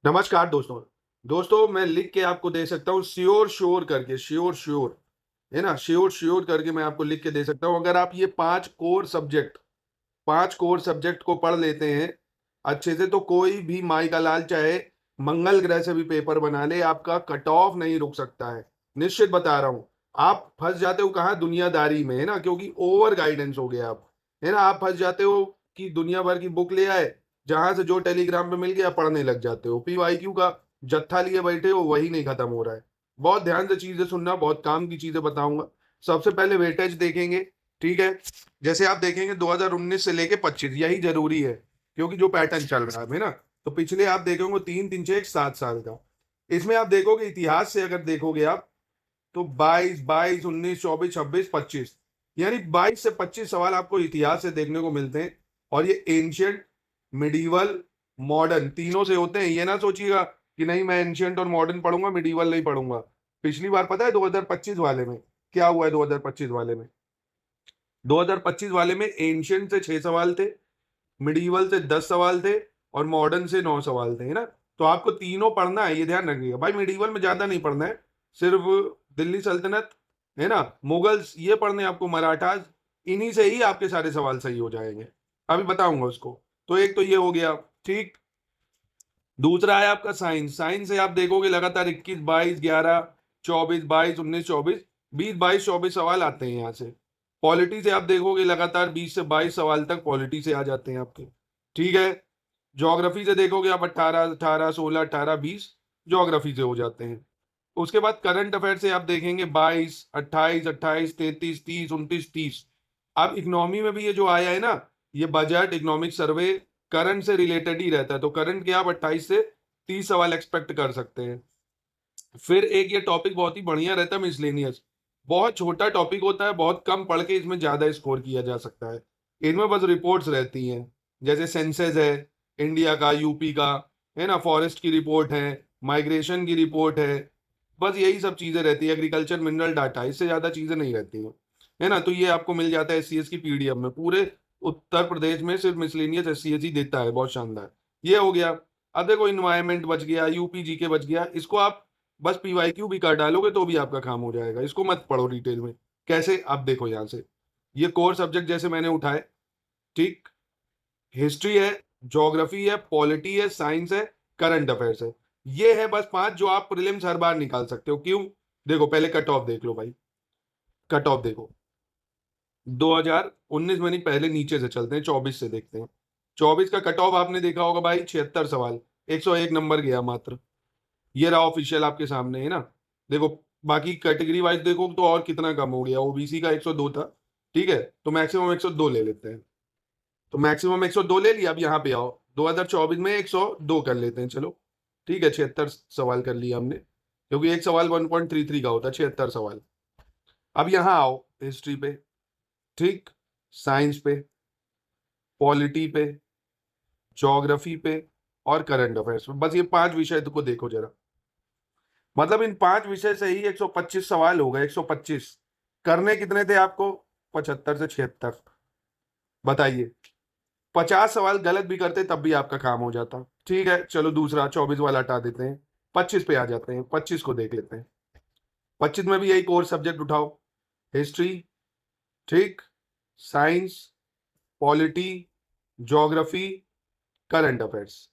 नमस्कार दोस्तों। दोस्तों मैं लिख के आपको दे सकता हूँ श्योर श्योर करके, श्योर श्योर, है ना? श्योर श्योर करके मैं आपको लिख के दे सकता हूँ। अगर आप ये 5 कोर सब्जेक्ट को पढ़ लेते हैं अच्छे से, तो कोई भी माई का लाल चाहे मंगल ग्रह से भी पेपर बना ले, आपका कट ऑफ नहीं रुक सकता है। निश्चित बता रहा हूँ। आप फँस जाते हो कहाँ? दुनियादारी में, है ना? क्योंकि ओवर गाइडेंस हो गया आप, है ना? आप फँस जाते हो कि दुनिया भर की बुक ले आए, जहाँ से जो टेलीग्राम पे मिल गया पढ़ने लग जाते हो। पीवाईक्यू का जत्था लिए बैठे हो, वही नहीं खत्म हो रहा है। बहुत ध्यान से चीज़ें सुनना, बहुत काम की चीज़ें बताऊँगा। सबसे पहले वेटेज देखेंगे, ठीक है? जैसे आप देखेंगे 2019 से लेके 25, यही जरूरी है क्योंकि जो पैटर्न चल रहा है ना, तो पिछले आप देखोगे 3 3 6 7 साल का। इसमें आप देखोगे इतिहास से, अगर देखोगे आप, तो 22 22 19 24 26 25, यानी 22 से 25 सवाल आपको इतिहास से देखने को मिलते हैं। और ये एंशियंट, मिडीवल, मॉडर्न तीनों से होते हैं। ये ना सोचिएगा कि नहीं मैं एंशियंट और मॉडर्न पढ़ूंगा, मिडीवल नहीं पढ़ूंगा। पिछली बार पता है 2025 वाले में क्या हुआ है? 2025 वाले में, 2025 वाले में एंशियंट से 6 सवाल थे, मिडीवल से 10 सवाल थे, और मॉडर्न से 9 सवाल थे, है ना? तो आपको तीनों पढ़ना है, ये ध्यान रखिएगा भाई। मिडीवल में ज्यादा नहीं पढ़ना है, सिर्फ दिल्ली सल्तनत, है ना, मुगल्स, ये पढ़ने हैं आपको, मराठास। इन्हीं से ही आपके सारे सवाल सही हो जाएंगे। अभी बताऊंगा उसको। तो एक तो ये हो गया, ठीक। दूसरा है आपका साइंस। साइंस से आप देखोगे लगातार 21 22 11 24 22 19 24 20 22 24 सवाल आते हैं यहाँ से। पॉलिटी से आप देखोगे लगातार 20 से 22 सवाल तक पॉलिटी से आ जाते हैं आपके, ठीक है। ज्योग्राफी से देखोगे आप 18 18 16 18 20 ज्योग्राफी से हो जाते हैं। उसके बाद करंट अफेयर से आप देखेंगे 22 28 28 33 30 29 30। अब इकोनॉमी में भी ये जो आया है ना, ये बजट, इकोनॉमिक सर्वे, करंट से रिलेटेड ही रहता है। तो करंट के आप 28 से 30 सवाल एक्सपेक्ट कर सकते हैं। फिर एक ये टॉपिक बहुत ही बढ़िया रहता है, मिसलेनियस। बहुत छोटा टॉपिक होता है, बहुत कम पढ़ के इसमें ज्यादा स्कोर किया जा सकता है। इनमें बस रिपोर्ट्स रहती हैं, जैसे सेंसस है इंडिया का, यूपी का, है ना, फॉरेस्ट की रिपोर्ट है, माइग्रेशन की रिपोर्ट है। बस यही सब चीजें रहती है, एग्रीकल्चर मिनरल डाटा, इससे ज्यादा चीजें नहीं रहती हैं, है ना। तो ये आपको मिल जाता है एससीएस की पीडीएफ में। पूरे उत्तर प्रदेश में सिर्फ मिसलेनियस एससीएस ही देता है, बहुत शानदार। ये हो गया। अब देखो इन्वायरमेंट बच गया, यूपी जीके बच गया। इसको आप बस पीवाईक्यू भी कर डालोगे तो भी आपका काम हो जाएगा। इसको मत पढ़ो डिटेल में। कैसे? आप देखो यहाँ से, ये कोर सब्जेक्ट जैसे मैंने उठाए, ठीक। हिस्ट्री है, ज्योग्राफी है, पॉलिटी है, साइंस है, करंट अफेयर्स है। ये है बस 5 जो आप प्रीलिम्स हर बार निकाल सकते हो। क्यों? देखो पहले कट ऑफ देख लो भाई। कट ऑफ देखो 2019 में, नहीं पहले नीचे से चलते हैं, 24 से देखते हैं। 24 का कट ऑफ आपने देखा होगा भाई, 76 सवाल, 101 नंबर गया मात्र। ये रहा ऑफिशियल आपके सामने, है ना। देखो बाकी कैटेगरी वाइज देखो तो और कितना कम हो गया। ओबीसी का 102 था, ठीक है, तो मैक्सिमम 102 ले लेते हैं। तो मैक्सिमम 102 ले लिया। अब यहाँ पे आओ, 2024 में 102 कर लेते हैं, चलो ठीक है। 76 सवाल कर लिया हमने, क्योंकि एक सवाल 1.33 का होता है, 76 सवाल। अब यहाँ आओ हिस्ट्री पे, ठीक, साइंस पे, पॉलिटी पे, ज्योग्राफी पे, और करंट अफेयर्स पे। बस ये 5 विषय को देखो जरा। मतलब इन 5 विषय से ही 125 सवाल हो गए। 125 करने कितने थे आपको? 75 से 76। बताइए, 50 सवाल गलत भी करते तब भी आपका काम हो जाता। ठीक है, चलो दूसरा 24 वाला हटा देते हैं, 25 पे आ जाते हैं। 25 को देख लेते हैं। 25 में भी यही कोर सब्जेक्ट उठाओ, हिस्ट्री, ठीक, science, polity, geography, current affairs.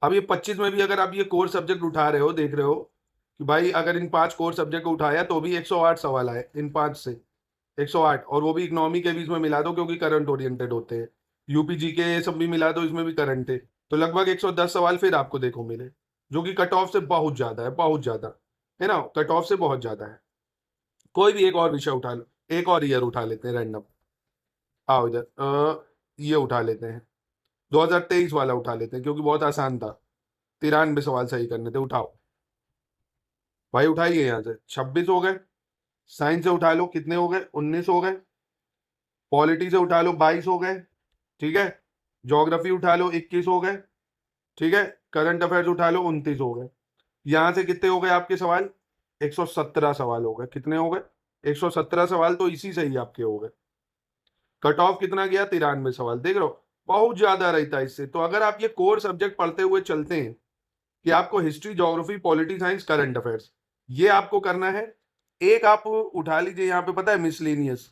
अब ये 25 में भी अगर आप ये कोर सब्जेक्ट उठा रहे हो, देख रहे हो कि भाई अगर इन 5 कोर सब्जेक्ट को उठाया तो भी 108 सवाल आए इन 5 से। 108, और वो भी इकोनॉमी के बीच में मिला दो क्योंकि करंट ओरिएंटेड होते हैं। यूपी जी के ये सब भी मिला दो, इसमें भी करंट है। तो लगभग 110 सवाल फिर आपको देखो मिले, जो कि कट ऑफ से बहुत ज्यादा है, बहुत ज्यादा, है ना। कट ऑफ से बहुत ज्यादा है। कोई भी एक और विषय उठा लो, एक और ईयर उठा लेते हैं रैंडम। आओ इधर, ये उठा लेते हैं, 2023 वाला उठा लेते हैं क्योंकि बहुत आसान था। 93 सवाल सही करने थे। उठाओ भाई, उठाइए यहाँ से। 26 हो गए। साइंस से उठा लो, कितने हो गए? 19 हो गए। पॉलिटी से उठा लो, 22 हो गए, ठीक है। ज्योग्राफी उठा लो, 21 हो गए, ठीक है। करंट अफेयर्स उठा लो, 29 हो गए। यहां से कितने हो गए आपके सवाल? 117 सवाल हो गए। कितने हो गए? 117 सवाल तो इसी से ही आपके हो गए। कट ऑफ कितना गया? 93 सवाल। देख रहे हो, बहुत ज्यादा रहता है इससे। तो अगर आप ये कोर सब्जेक्ट पढ़ते हुए चलते हैं कि आपको history, geography, polity science, current affairs ये आपको करना है। एक आप उठा लीजिए यहाँ पे, पता है मिसलेनियस,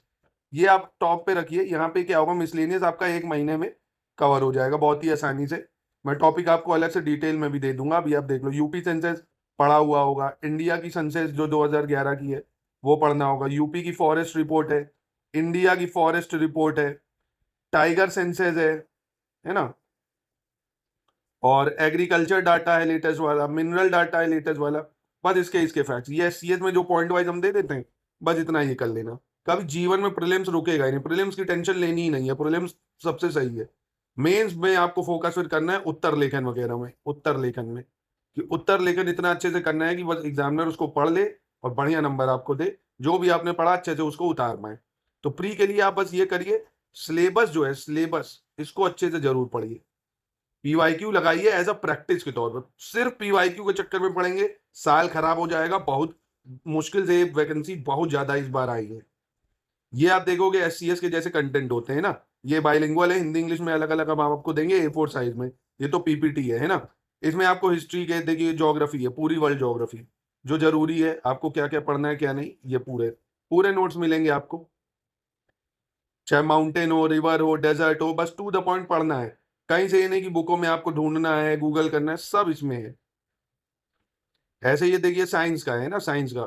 ये आप टॉप पे रखिए। यहाँ पे क्या होगा, मिसलेनियस आपका 1 महीने में कवर हो जाएगा बहुत ही आसानी से। मैं टॉपिक आपको अलग से डिटेल में भी दे दूंगा, अभी आप देख लो। यूपी सेंसस पढ़ा हुआ होगा, इंडिया की सेंसस जो 2011 की है वो पढ़ना होगा, यूपी की फॉरेस्ट रिपोर्ट है, इंडिया की फॉरेस्ट रिपोर्ट है, टाइगर सेंसस है ना, और एग्रीकल्चर डाटा है लेटेस्ट वाला, मिनरल डाटा है लेटेस्ट वाला। बस इसके इसके फैक्ट्स ये सीएस में जो पॉइंट वाइज हम दे देते हैं, बस इतना ये कर लेना। कभी जीवन में प्रीलिम्स रुकेगा ही नहीं, प्रीलिम्स की टेंशन लेनी ही नहीं है, प्रीलिम्स सबसे सही है। मेंस में आपको फोकस फिर करना है उत्तर लेखन वगैरह में, उत्तर लेखन में कि उत्तर लेखन इतना अच्छे से करना है कि बस एग्जामिनर उसको पढ़ ले और बढ़िया नंबर आपको दे, जो भी आपने पढ़ा अच्छे से उसको उतार पाए। तो प्री के लिए आप बस ये करिए, सिलेबस जो है सिलेबस इसको अच्छे से जरूर पढ़िए, पीवाईक्यू लगाइए एज अ प्रैक्टिस के तौर पर। सिर्फ पीवाईक्यू के चक्कर में पढ़ेंगे साल खराब हो जाएगा। बहुत मुश्किल से वैकेंसी बहुत ज्यादा इस बार आई है। ये आप देखोगे एससीएस के जैसे कंटेंट होते हैं ना, ये बाइलिंगुअल है, हिंदी इंग्लिश में अलग अलग हम आपको देंगे A4 साइज में। ये तो पीपीटी है ना। इसमें आपको हिस्ट्री के देखिए, ज्योग्राफी है, पूरी वर्ल्ड ज्योग्राफी जो जरूरी है, आपको क्या क्या पढ़ना है क्या नहीं, ये पूरे पूरे नोट्स मिलेंगे आपको। चाहे माउंटेन हो, रिवर हो, डेजर्ट हो, बस टू द पॉइंट पढ़ना है। कहीं से ये नहीं कि बुकों में आपको ढूंढना है, गूगल करना है, सब इसमें है। ऐसे ये देखिए साइंस का है ना, साइंस का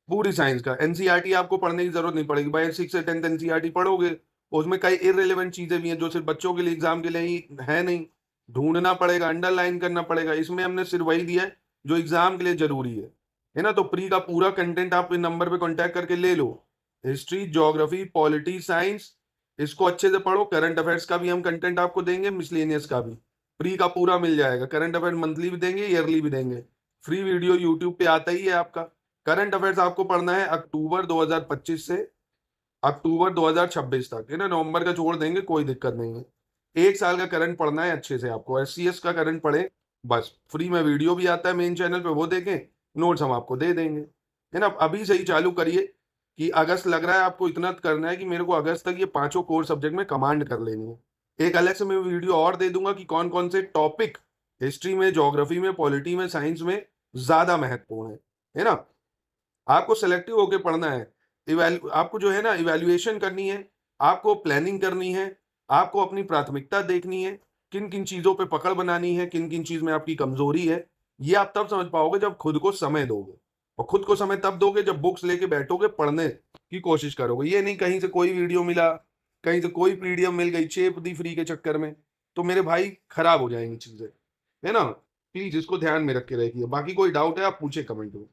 पूरी साइंस का एनसीईआरटी आपको पढ़ने की जरूरत नहीं पड़ेगी भाई। 6 से 10 एनसीईआरटी पढ़ोगे, उसमें कई इररिलेवेंट चीजें भी हैं जो सिर्फ बच्चों के लिए एग्जाम के लिए ही है नहीं, ढूंढना पड़ेगा, अंडरलाइन करना पड़ेगा। इसमें हमने सिर्फ वही दिया है जो एग्जाम के लिए जरूरी है ना। तो प्री का पूरा कंटेंट आप इन नंबर पे कांटेक्ट करके ले लो। हिस्ट्री, ज्योग्राफी, पॉलिटी, साइंस, इसको अच्छे से पढ़ो। करंट अफेयर्स का भी हम कंटेंट आपको देंगे, मिसलेनियस का भी प्री का पूरा मिल जाएगा। करंट अफेयर मंथली भी देंगे, ईयरली भी देंगे। फ्री वीडियो यूट्यूब पे आता ही है आपका। करंट अफेयर्स आपको पढ़ना है अक्टूबर 2025 से अक्टूबर 2026 तक, है ना। नवंबर का छोड़ देंगे, कोई दिक्कत नहीं है। 1 साल का करंट पढ़ना है अच्छे से आपको। एससीएस का करंट पढ़े, बस फ्री में वीडियो भी आता है मेन चैनल पे, वो देखें, नोट्स हम आपको दे देंगे, है ना। अभी से ही चालू करिए कि अगस्त लग रहा है आपको इतना करना है कि मेरे को अगस्त तक ये 5 कोर सब्जेक्ट में कमांड कर लेनी है। एक अलग से मैं वीडियो और दे दूंगा कि कौन कौन से टॉपिक हिस्ट्री में, ज्योग्राफी में, पॉलिटी में, साइंस में ज्यादा महत्वपूर्ण है ना। आपको सेलेक्टिव होके पढ़ना है। आपको जो है ना इवैल्यूएशन करनी है, आपको प्लानिंग करनी है, आपको अपनी प्राथमिकता देखनी है, किन किन चीजों पे पकड़ बनानी है, किन किन चीज में आपकी कमजोरी है। ये आप तब समझ पाओगे जब खुद को समय दोगे, और खुद को समय तब दोगे जब बुक्स लेके बैठोगे, पढ़ने की कोशिश करोगे। ये नहीं कहीं से कोई वीडियो मिला, कहीं से कोई पीडीएफ मिल गई चेप दी फ्री के चक्कर में, तो मेरे भाई खराब हो जाएंगी चीजें, है ना। प्लीज इसको ध्यान में रख के रखिए। बाकी कोई डाउट है आप पूछे कमेंट में।